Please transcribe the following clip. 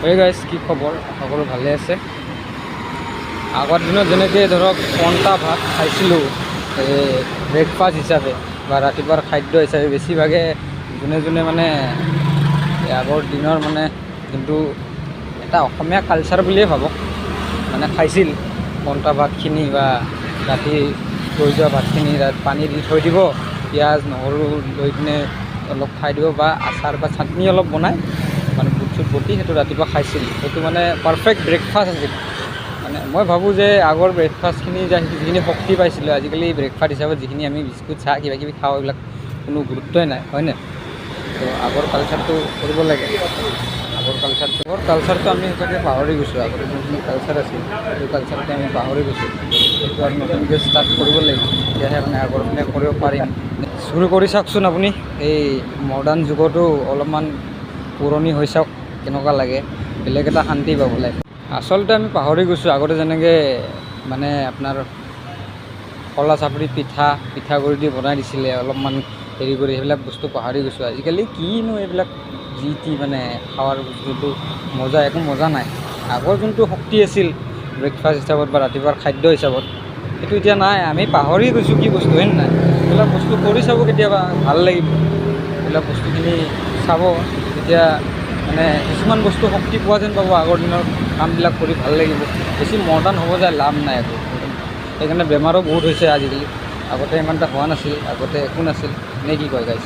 এই গাইজ কি খবৰ, সকলো ভালে আছে। আগৰ দিনত যেনেকৈ ধৰক পন্তা ভাত খাইছিলোঁ ব্ৰেকফাষ্ট হিচাপে বা ৰাতিপুৱাৰ খাদ্য হিচাপে, বেছিভাগে যোনে যোনে মানে আগৰ দিনৰ মানে যোনটো এটা অসমীয়া কালচাৰ বুলিয়ে ভাবক, মানে খাইছিল পন্তা ভাতখিনি বা ৰাতি থৈ যোৱা ভাতখিনি পানী দি থৈ দিব, পিঁয়াজ নহৰু লৈ কিনে অলপ খাই দিব বা আচাৰ বা চাটনি অলপ বনাই মানে বুট চুট বটি সেইটো ৰাতিপুৱা খাইছিল। সেইটো মানে পাৰফেক্ট ব্ৰেকফাষ্ট আছিল। মানে মই ভাবোঁ যে আগৰ ব্ৰেকফাষ্টখিনি যিখিনি শক্তি পাইছিলোঁ, আজিকালি ব্ৰেকফাষ্ট হিচাপত যিখিনি আমি বিস্কুট চাহ কিবা কিবি খাওঁ, এইবিলাক কোনো গুৰুত্বই নাই, হয়নে? তো আগৰ কালচাৰটো কৰিব লাগে। আগৰ কালচাৰটো আমি সঁচাকৈ পাহৰি গৈছোঁ। আগতে যোনখিনি কালচাৰ আছিল সেইটো কালচাৰটো আমি পাহৰি গৈছোঁ। সেইটো আৰু নতুনকৈ ষ্টাৰ্ট কৰিব লাগিব, তেতিয়াহে মানে আগৰখিনি কৰিব পাৰিম। চুৰু কৰি চাওকচোন আপুনি, এই মডাৰ্ণ যুগতো অলপমান পুৰণি হৈ চাওক কেনেকুৱা লাগে, বেলেগ এটা শান্তি পাব লাগে। আচলতে আমি পাহৰি গৈছোঁ আগতে যেনেকৈ মানে আপোনাৰ কলা চাপৰি পিঠাগুড়ি দি বনাই দিছিলে, অলপমান হেৰি কৰি, সেইবিলাক বস্তু পাহৰি গৈছোঁ। আজিকালি কিনো এইবিলাক যি টি মানে খাৱাৰ বস্তুটো মজা, একো মজা নাই। আগৰ যোনটো শক্তি আছিল ব্ৰেকফাষ্ট হিচাপত বা ৰাতিপুৱাৰ খাদ্য হিচাপত, সেইটো এতিয়া নাই। আমি পাহৰি গৈছোঁ কি বস্তু, হয় নাই? এইবিলাক বস্তু কৰি চাব কেতিয়াবা, ভাল লাগিব। এইবিলাক বস্তুখিনি চাব, তেতিয়া মানে কিছুমান বস্তু শক্তি পোৱা যেন পাব। আগৰ দিনৰ কামবিলাক কৰি ভাল লাগিব। বেছি মডাৰ্ণ হ'ব যায় লাভ নাই একো। সেইকাৰণে বেমাৰো বহুত হৈছে আজিকালি। আগতে ইমান এটা হোৱা নাছিল, আগতে একো নাছিল। নে কি কয় গাইছ?